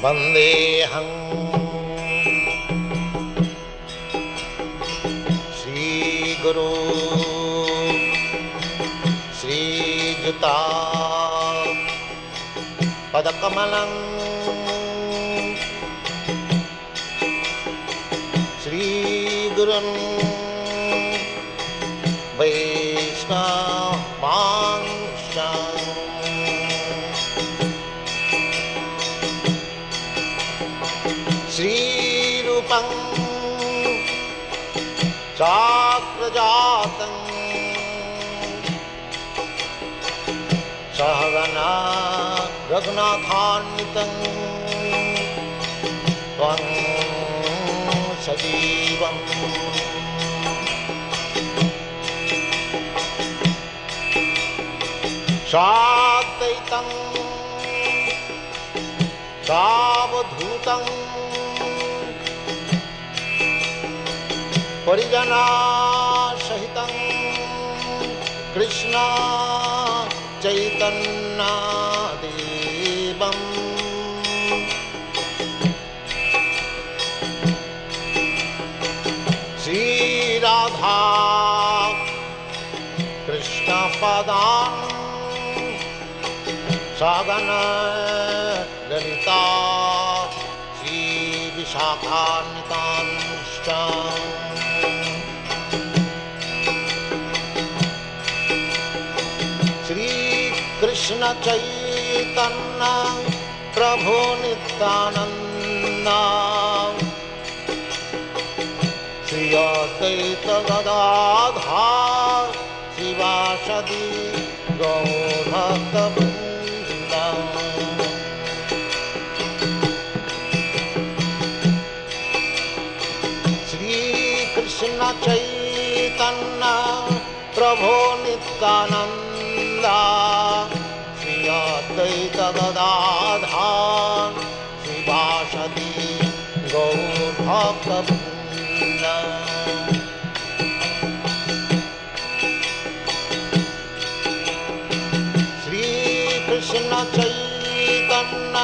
वन्देऽहं श्रीगुरो श्रीयुता पदकमलं श्रीगुरुन् वैष्णवांश्च श्रीरूपं चाग्रजातं सहगना रघुनाथान्वितं त्वं सजीवम् साद्वैतं सावधूतं परिजनासहितं कृष्ण चैतन्यदेवम् श्रीराधा कृष्णपदान् सगन ललिता श्रीविशाखान्वितांश्च श्रीकृष्ण चैतन्य प्रभु नित्यानंद श्री अद्वैत गदाधर शिवासदि गौरभक्तवृन्द श्रीकृष्ण चैतन्य प्रभु नित्यानंद श्री अद्वैत गदाधर शिवासदि गौरभक्तवृन्द श्रीकृष्ण चैतन्य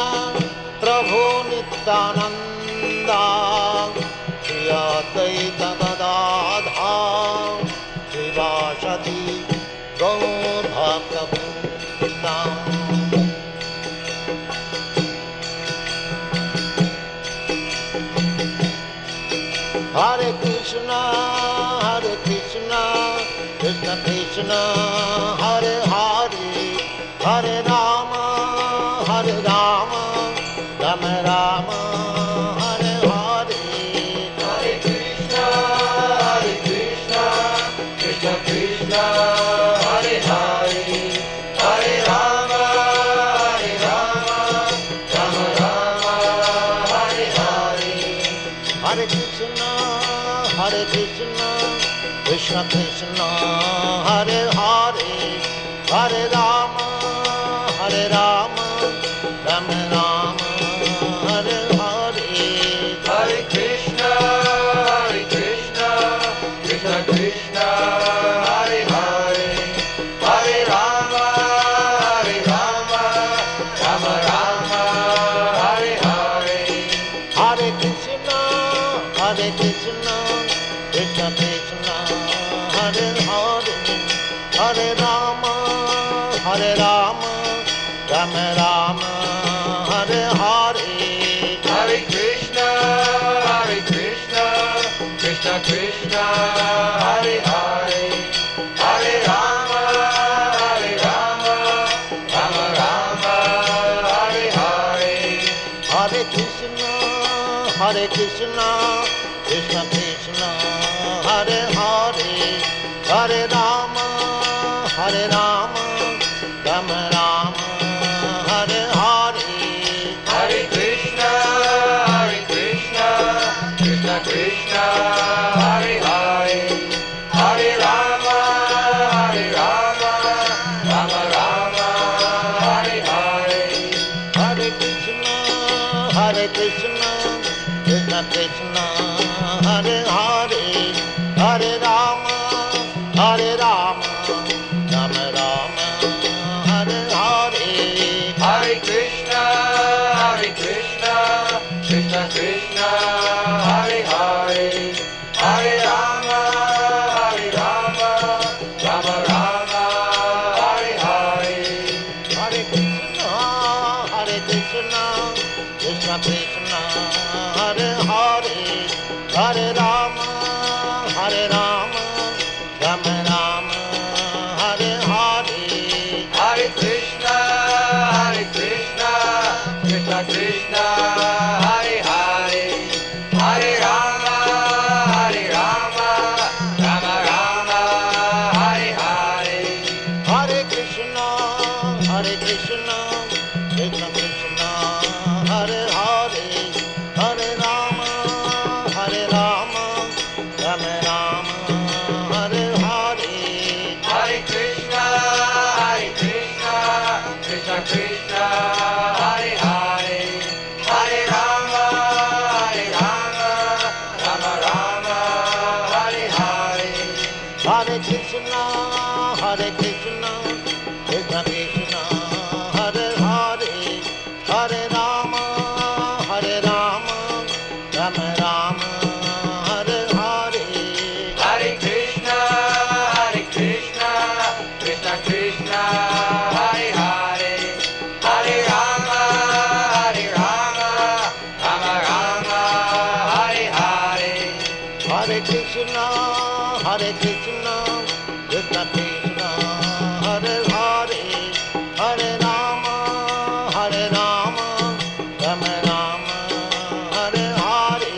प्रभु नित्यानंद श्री अद्वैत गदाधर शिवासदि गौरभक्तवृन्द हरे Krishna Krishna Krishna Hare Hare Hare Ram Ram Ram Hare Hare Hare Krishna Krishna Krishna Hare Hare Hare Ram Ram Ram Hare Hare Hare Krishna Krishna Krishna Hare Hare Hare Ram Ram Ram Hare Hare Hare Krishna Krishna Krishna Hare Hare Hare Ram Ram Ram Hare Hare Hare Krishna Krishna Krishna Hare Hare Hare Ram Ram Ram Hare Hare Hare Krishna Krishna Krishna Hare Hare Hare Ram Ram Ram Hare Hare Hare Krishna Krishna Krishna Hare Hare Hare Ram Ram Ram Hare Hare Hare Krishna Krishna Krishna Hare Hare Hare Ram Ram Ram Hare Hare Hare Krishna Krishna Krishna Hare Hare Hare Ram Ram Ram Hare Hare Hare Krishna Krishna Krishna Hare Hare Hare Rama Rama Rama Hare Hare Hare Krishna, Krishna Krishna, Hare Hare, Hare Rama, Rama Rama, Hare Hare. Hare Krishna Krishna Krishna Hare Hare Hare Rama Rama Rama Hare Hare Hare Krishna, Krishna Krishna, Hare Hare, Hare Rama, Rama Rama, Hare Hare. Hare Krishna Krishna Krishna Hare Hare Hare Rama Rama Rama Hare Hare Hare Krishna, Krishna Krishna, Hare Hare, Hare Rama, Rama Rama, Hare Hare. Hare Krishna Krishna Krishna Hare Hare Hare Rama Rama Rama Hare Hare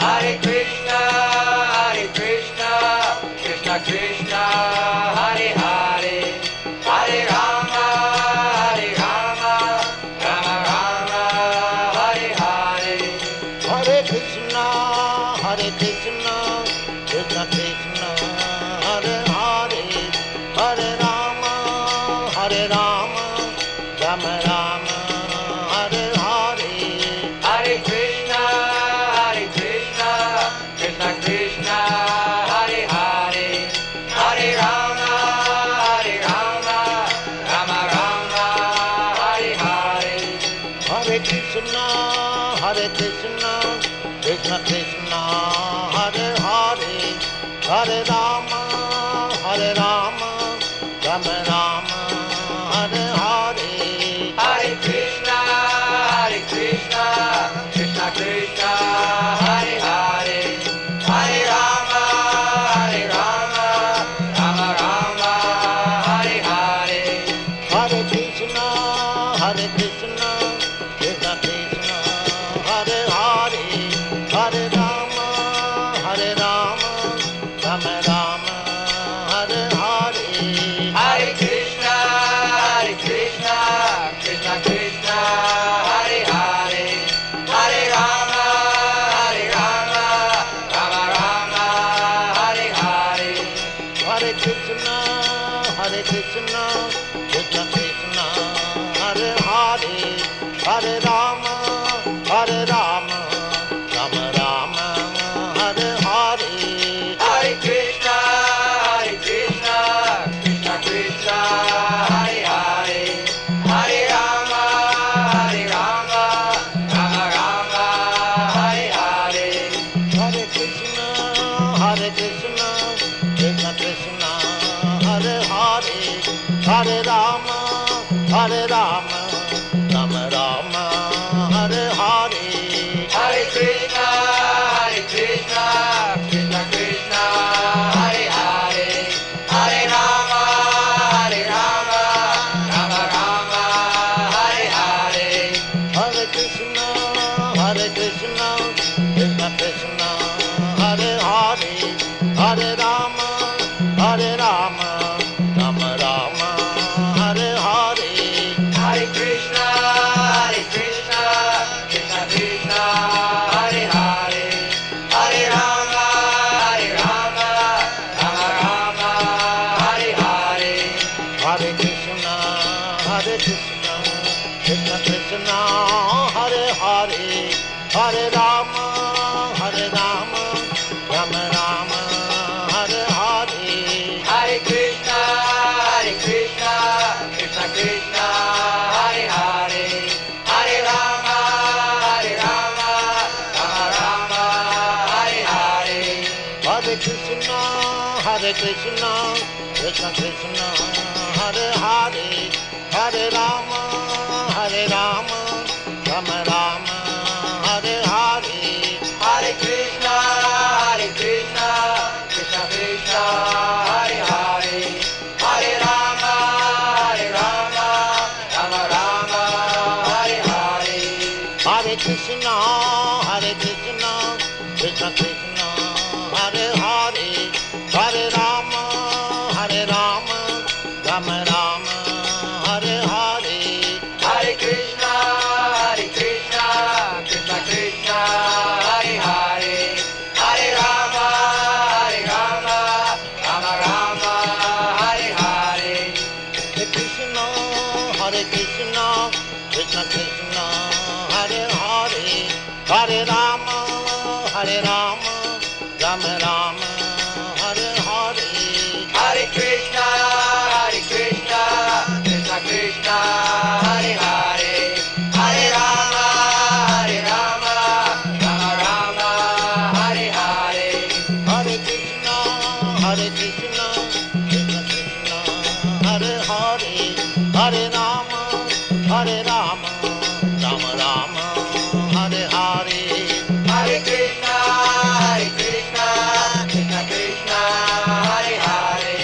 Hare Krishna, Krishna Krishna, Hare Hare, Hare Rama, Rama Rama, Hare Hare. Hare Krishna Krishna Krishna Hare Hare Hare Rama Rama Rama Hare Hare Hare Krishna, Krishna Krishna, Hare Hare, Hare Rama, Rama Rama, Hare Hare. Hare Krishna Krishna Krishna Hare Hare Hare Rama Rama Rama Hare Hare Hare Krishna, Krishna Krishna, Hare Hare, Hare Rama, Rama Rama, Hare Hare. Hare Krishna Krishna Krishna Hare Hare Hare Rama Rama Rama Hare Hare Hare Krishna, Krishna Krishna, Hare Hare, Hare Rama, Rama Rama, Hare Hare. Hare Krishna Krishna Krishna Hare Hare Hare Rama Rama Rama Hare Hare Hare Krishna, Krishna Krishna, Hare Hare, Hare Rama, Rama Rama, Hare Hare. Hare Krishna Krishna Krishna Hare Hare Hare Rama Rama Rama Hare Hare Hare Krishna, Krishna Krishna, Hare Hare, Hare Rama, Rama Rama, Hare Hare. Hare Krishna Krishna Krishna Hare Hare Hare Rama Rama Rama Hare Hare Hare Krishna, Krishna Krishna, Hare Hare, Hare Rama, Rama Rama, Hare Hare. Hare Krishna Krishna Krishna Hare Hare Hare Rama Rama Rama Hare Hare Hare Krishna, Krishna Krishna, Hare Hare, Hare Rama, Rama Rama, Hare Hare. Hare Krishna Krishna Krishna Hare Hare Hare Rama Rama Rama Hare Krishna, Krishna Krishna, Hare Hare, Hare Rama, Rama Rama, Hare Hare. Hare Krishna, Krishna Krishna, Hare Hare, Hare Rama, Rama Rama, Hare Hare. Hare Krishna, Krishna Krishna, Hare Hare, Hare Rama, Rama Rama, Hare Hare. Hare Krishna, Krishna Krishna, Hare Hare, Hare Rama, Rama Rama, Hare Hare. Hare Krishna, Krishna Krishna, Hare Hare, Hare Rama, Rama Rama, Hare Hare. Hare Krishna, Krishna Krishna, Hare Hare,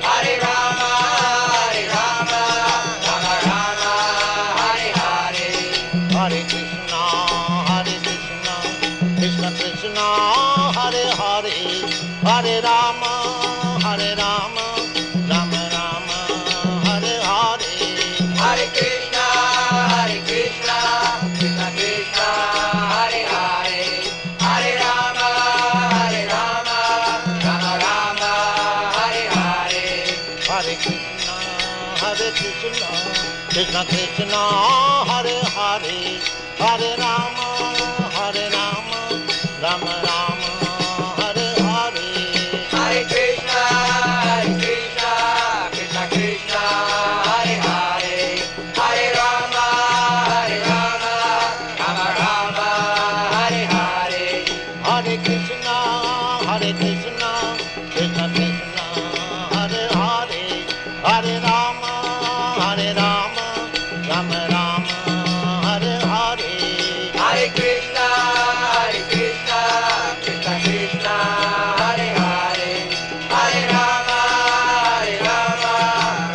Hare Rama, Rama Rama, Hare Hare. Hare Krishna, Krishna Krishna, Hare Hare, Hare Rama, Rama Rama, Hare Hare. Hare Krishna, Krishna Krishna, Hare Hare, Hare Rama, Rama Rama, Hare Hare. Hare Krishna, Krishna Krishna, Hare Hare, Hare Rama, Rama Rama, Hare Hare. Hare Krishna, Krishna Krishna, Hare Hare, Hare Rama, Rama Rama, Hare Hare. Hare Krishna, Krishna Krishna, Hare Hare, Hare Rama, Rama Rama, Hare Hare. Hare Krishna, Krishna Krishna, Hare Hare, Hare Rama, Rama Rama, Hare Hare. Hare Krishna, Krishna Krishna, Hare Hare, Hare Rama,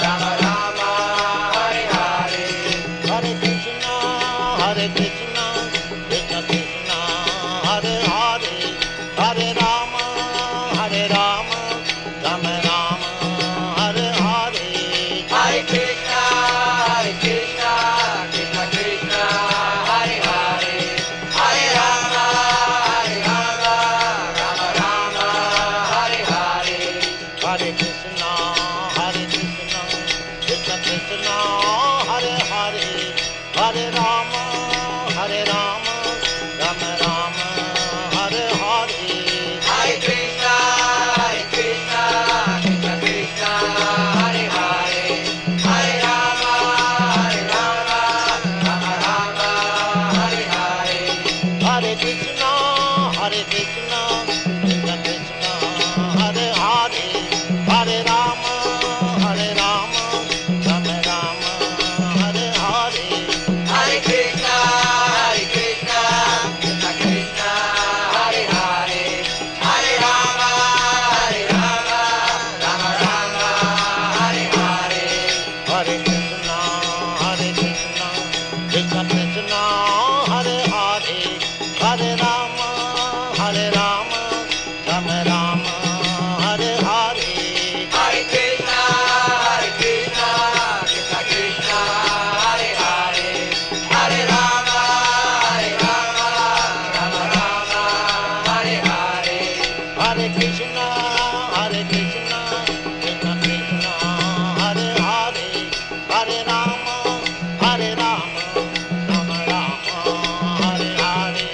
Rama Rama, Hare Hare. Hare Krishna, Krishna Krishna, Hare Hare, Hare Rama, Rama Rama, Hare Hare. Hare Krishna, Krishna Krishna, Hare Hare, Hare Rama, Rama Rama, Hare Hare. Hare Krishna, Krishna Krishna, Hare Hare, Hare Rama, Rama Rama, Hare Hare. Hare Krishna, Krishna Krishna, Hare Hare, Hare Rama, Rama Rama, Hare Hare. Hare Krishna, Krishna Krishna, Hare Hare, Hare Rama, Rama Rama, Hare Hare. Hare Krishna, Krishna Krishna, Hare Hare, Hare Rama, Rama Rama, Hare Hare. Hare Krishna, Krishna Krishna, Hare Hare, Hare Rama, Rama Rama, Hare Hare. Hare Krishna, Krishna Krishna, Hare Hare, Hare Rama, Rama Rama, Hare Hare.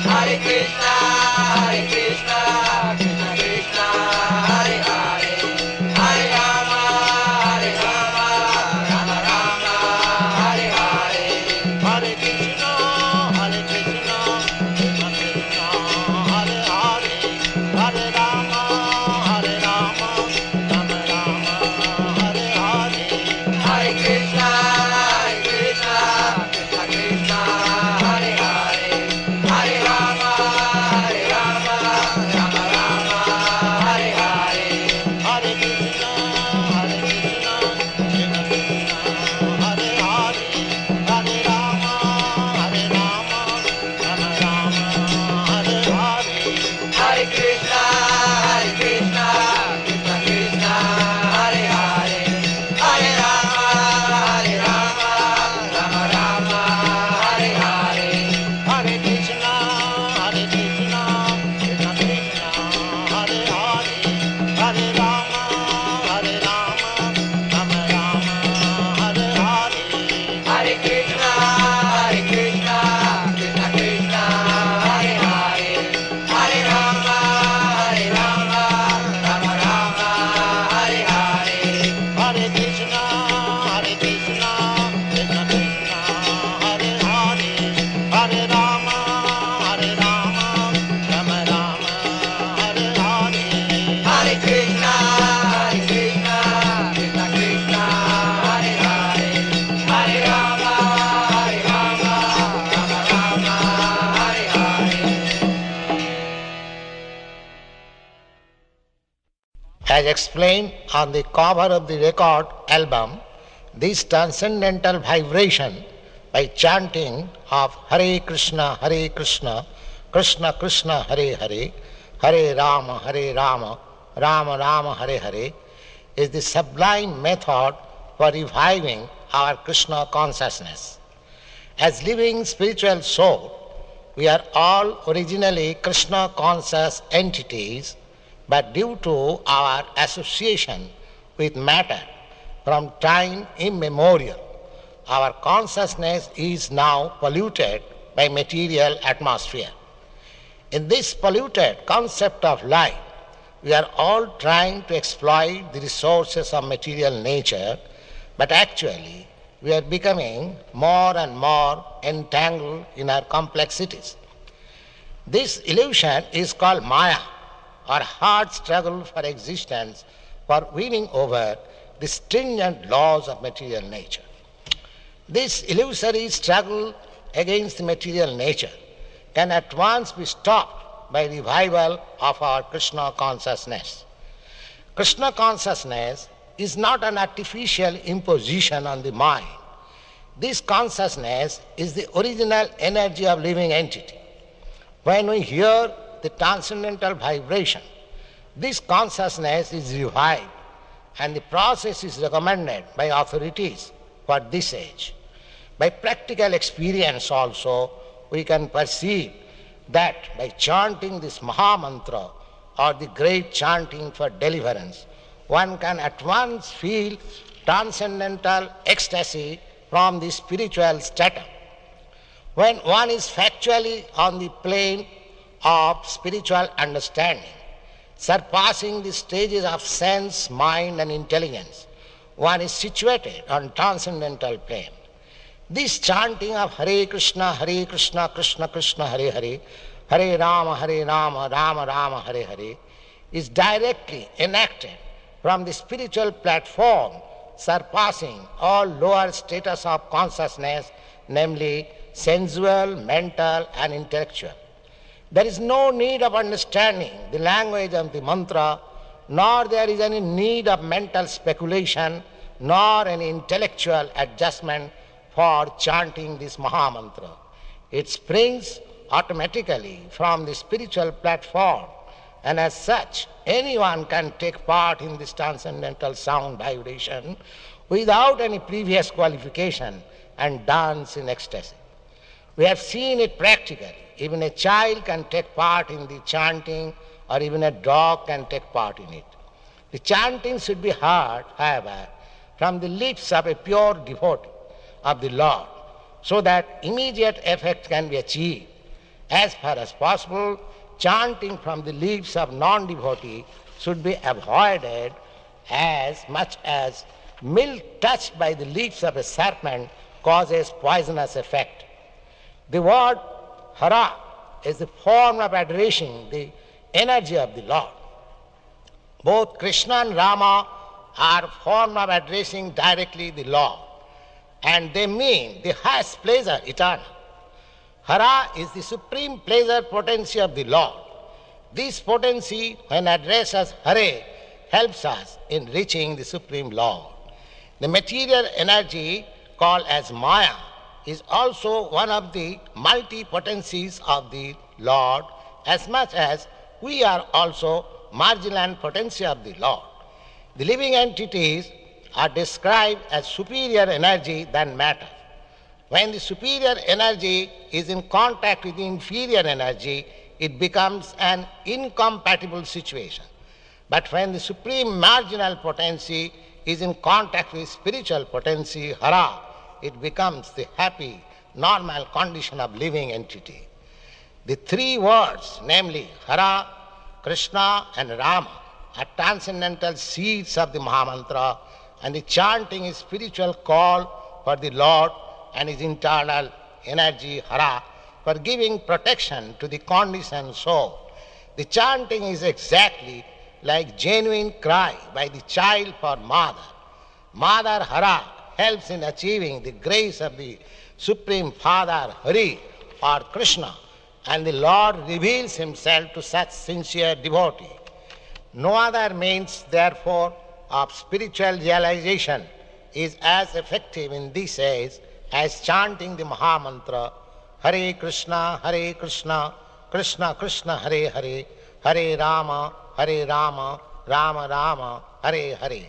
Hare Krishna, Krishna Krishna, Hare Hare, Hare Rama, Rama Rama, Hare Hare. Hare Krishna, Krishna Krishna, Hare Hare, Hare Rama, Rama Rama, Hare Hare. Hare Krishna, Krishna Krishna, Hare Hare, Hare Rama, Rama Rama, Hare Hare. Hare Krishna, Krishna Krishna, Hare Hare, Hare Rama, As explained on the cover of the record album, this transcendental vibration by chanting of Hare Krishna, Krishna Krishna, Hare Hare, Hare Rama, Rama Rama, Hare Hare, is the sublime method for reviving our Krishna consciousness. As living spiritual soul, we are all originally Krishna conscious entities, but due to our association with matter from time immemorial, our consciousness is now polluted by material atmosphere. In this polluted concept of life, we are all trying to exploit the resources of material nature, but actually we are becoming more and more entangled in our complexities. This illusion is called Maya, or hard struggle for existence, for winning over the stringent laws of material nature. This illusory struggle against the material nature can at once be stopped by revival of our Krishna consciousness. Krishna consciousness is not an artificial imposition on the mind. This consciousness is the original energy of living entity. When we hear the transcendental vibration, this consciousness is revived, and the process is recommended by authorities for this age. By practical experience also, we can perceive that by chanting this Maha Mantra or the great chanting for deliverance, one can at once feel transcendental ecstasy from the spiritual stratum. When one is factually on the plane of spiritual understanding, surpassing the stages of sense, mind and intelligence, one is situated on transcendental plane. This chanting of Hare Krishna, Krishna Krishna, Hare Hare, Hare Rama, Rama Rama, Hare Hare, is directly enacted from the spiritual platform, surpassing all lower status of consciousness, namely sensual, mental and intellectual. There is no need of understanding the language of the mantra, nor there is any need of mental speculation, nor any intellectual adjustment for chanting this Maha Mantra. It springs automatically from the spiritual platform, and as such, anyone can take part in this transcendental sound vibration without any previous qualification and dance in ecstasy. We have seen it practically. Even a child can take part in the chanting, or even a dog can take part in it. The chanting should be heard, however, from the lips of a pure devotee of the Lord, so that immediate effect can be achieved. As far as possible, chanting from the lips of non-devotee should be avoided, as much as milk touched by the lips of a serpent causes poisonous effect. The word Hara is the form of addressing the energy of the Lord. Both Krishna and Rama are form of addressing directly the Lord, and they mean the highest pleasure eternal. Hara is the supreme pleasure potency of the Lord. This potency, when addressed as Hare, helps us in reaching the supreme Lord. The material energy called as Maya is also one of the multi-potencies of the Lord, as much as we are also marginal potency of the Lord. The living entities are described as superior energy than matter. When the superior energy is in contact with the inferior energy, it becomes an incompatible situation. But when the supreme marginal potency is in contact with spiritual potency, Hara, it becomes the happy, normal condition of living entity. The three words, namely Hara, Krishna and Rama, are transcendental seeds of the Mahamantra, and the chanting is spiritual call for the Lord and his internal energy, Hara, for giving protection to the conditioned soul. The chanting is exactly like genuine cry by the child for mother. Mother Hara helps in achieving the grace of the Supreme Father Hari or Krishna, and the Lord reveals himself to such sincere devotee. No other means, therefore, of spiritual realization is as effective in this age as chanting the Mahamantra Hare Krishna, Krishna Krishna, Hare Hare, Hare Rama, Rama Rama, Hare Hare.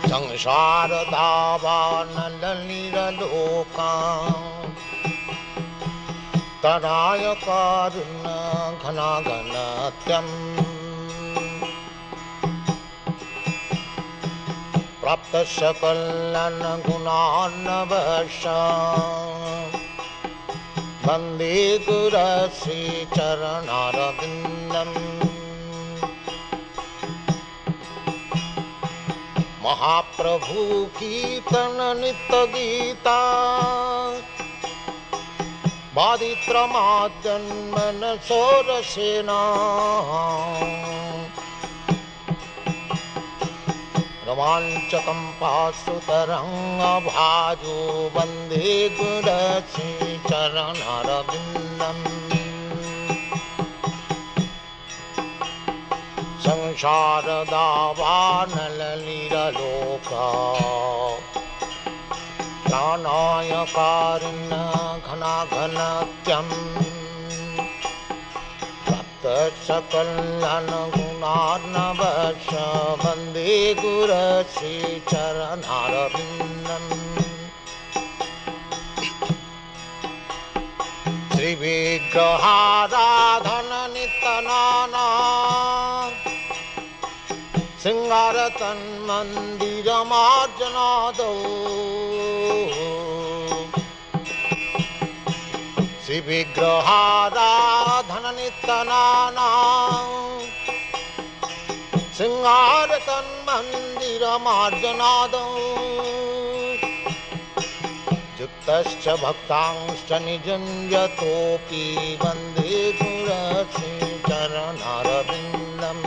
संसार दावानलनिरलोका तराय कारुण्य घनाघनत्यम् प्राप्त सकलन गुणान्नवश वन्दे गुरश्री चरणारविन्दम् महाप्रभु कीर्तन नित्य गीता बादित्रमाद्यन्मन सोरसेना रोमाञ्चकं पाशुतरङ्गभाजो वन्दे गुरश्री चरणारविन्दम् संसार दावानलनिरलोका प्राणाय कारुण्य घनाघनत्यम् प्राप्त सकलन गुणार्णवश वन्दे गुरश्री चरणारविन्दम् श्रीविग्रहाराधन नित्यनाना सिंगार तन्मन्दिर मार्जनादौ श्री विग्रहाराधन नित्यनाना सिंगार तन्मन्दिर मार्जनादौ युक्तश्च भक्तांश्च निजन्यतोऽपि वन्दे गुरश्री चरणारविन्दम्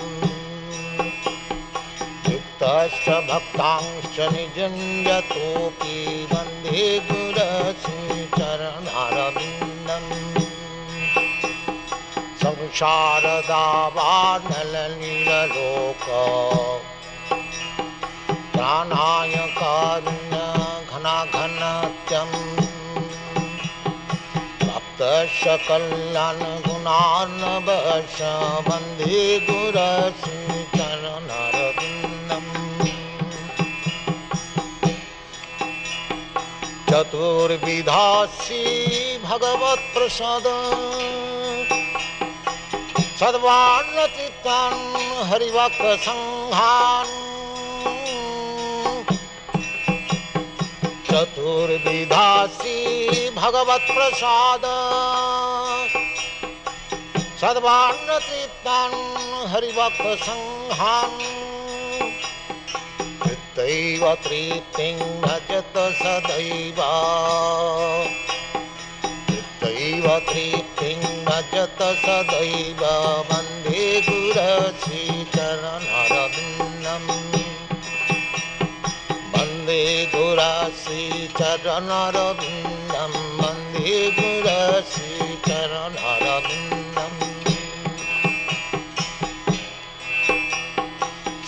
युक्तश्च भक्तांश्च निजन्यतोऽपि वन्दे गुरश्री चरणारविन्दम् संसार दावानलनिरलोका प्राणाय कारुण्य घनाघनत्यम् प्राप्त सकल्यान् गुणार्णवश वन्दे गुरश्री चरणारविन्दम् चतुर्विधासी भगवत्प्रसाद सद्वान्नचित्तान् हरिभक्तसङ्घान् चतुर्विधासी भगवत्प्रसाद सद्वान्नचित्तान् हरिभक्तसङ्घान् तृप्तैव तृप्तिं भजत सदैव तृप्तैव तृप्तिं भजत सदैव वन्दे गुरश्री चरणारविन्दम् वन्दे गुरश्री चरणारविन्दम् वन्दे गुरश्री चरणारविन्दम्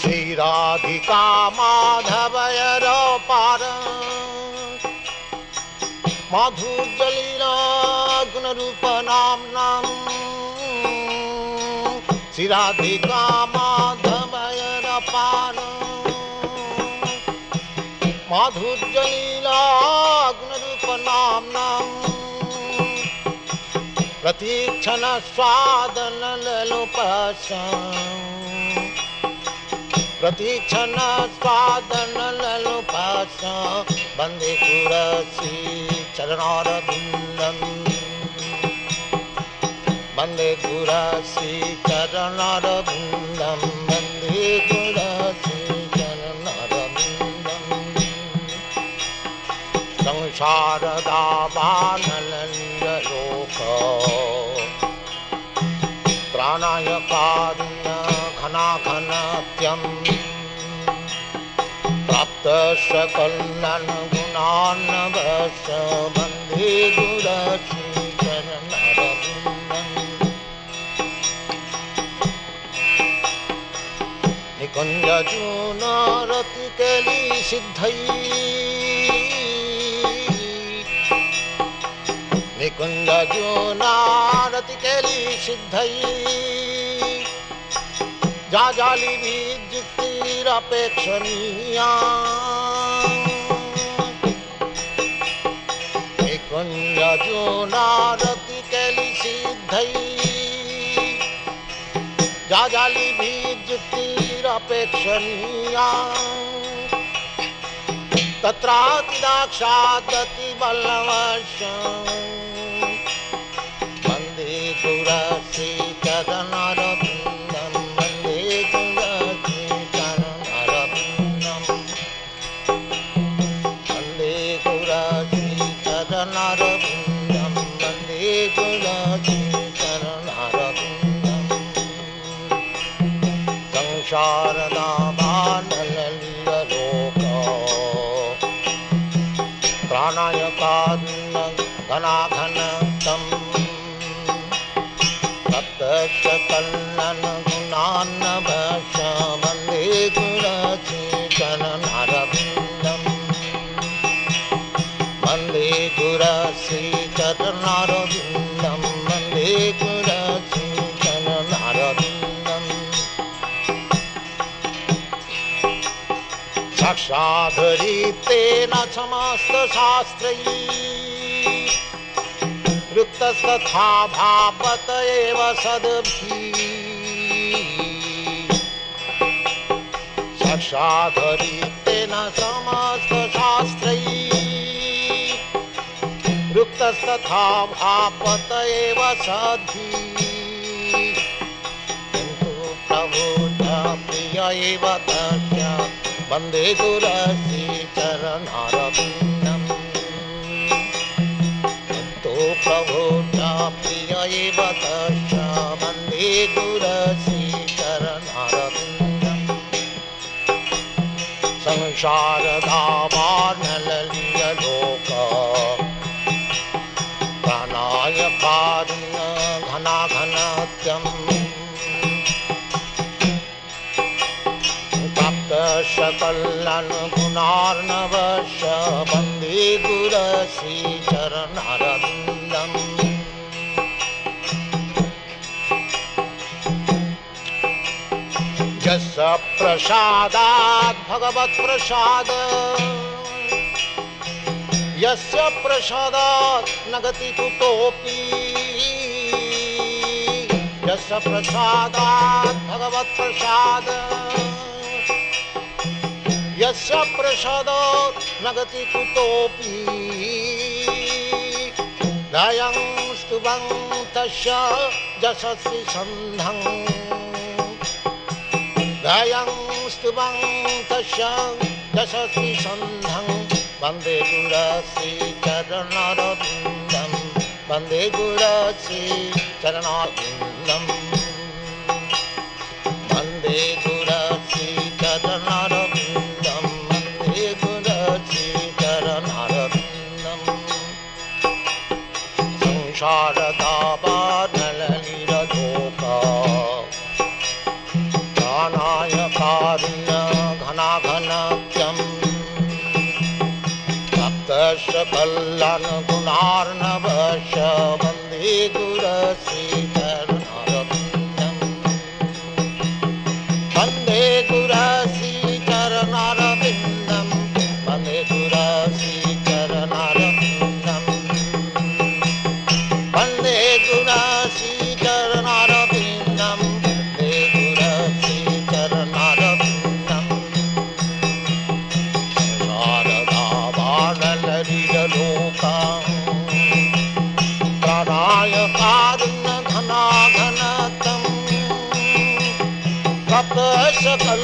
श्रीराधिका माधवयरपार माधुर्यलीला गुणरूपनाम्नां श्रीराधिका माधवयरपार माधुर्यलीला गुणरूपनाम्नां प्रतीक्षण स्वादनलोपशम् प्रतीक्षण स्वादनलोपश वन्दे गुरश्री चरणारविन्दम् वन्दे गुरश्री चरणारविन्दम् वन्दे गुरश्री चरणारविन्दम् संसार दावानलनिरलोका प्राणाय कारुण्य घना सकलन गुणार्णवश वन्दे गुरश्रीचरणरविन्दम् निकुञ्जजूनारतिकेली सिद्धई जाजालिभिर्युक्तिरपेक्षणीया निकुञ्जजूनारतिकेली सिद्धई जाजालिभिर्युक्तिरपेक्षणीया तत्रातिदाक्षादतिबलवशं वन्दे गुरश्रीचरणरविन्दं वन्दे गुरश्रीचरणरविन्दं वन्दे गुरश्रीचरणरविन्दं वन्दे गुरश्रीचरणरविन्दं संसारदावानललितलोका प्राणायकान्न घनाघनतं सप्तशकलन गुणार्णवश वन्दे गुरश्रीचरणरविन्दम् वन्दे गुरश्रीचरणरविन्दं वन्दे गुरश्रीचरणरविन्दम् साक्षाद्धरितेन समस्तशास्त्रैः युक्तस्तथा भापत एव सद्भिः साक्षाद्धरितेन समस्तशास्त्रैः युक्तस्तथा भापत एव सद्भिः किन्तु प्रभु च प्रिय एव तस्य वन्दे गुरश्रीचरणरविन्दम् किन्तु प्रभु च प्रिय एव तस्य वन्दे गुरश्रीचरणरविन्दम् संसारधामार्णललितलोका प्राणायकारुण्य घनाघनत्यम् सकलन गुणार्णवश वन्दे गुरश्रीचरणरविन्दम् यस्य प्रसादात् भगवत्प्रसाद यस्य प्रसादात् न गति कुतोऽपि यस्य प्रसादात् भगवत्प्रसाद यस्य प्रसादात् न गति कुतोऽपि गायं स्तुवं तस्य यशस्वी सन्धं गायं स्तुवं तस्य यशस्वी सन्धं वन्दे गुरश्रीचरणरविन्दं वन्दे गुरश्रीचरणरविन्दं वन्दे गुरश्रीचरणरविन्दं वन्दे गुरश्रीचरणरविन्दम् संसारदावानललितलोका प्राणायकारुण्य घनाघनत्यम् सप्तशकलन गुणार्णवश वन्दे गुरश्रीचरणरविन्दम् वन्दे गुरश्रीचरणरविन्दं वन्दे गुरश्रीचरणरविन्दं वन्दे गुरश्रीचरणरविन्दं वन्दे गुरश्रीचरणरविन्दं शारदावानललितलोका प्राणायकारुण्य घनाघनतं सप्तशकल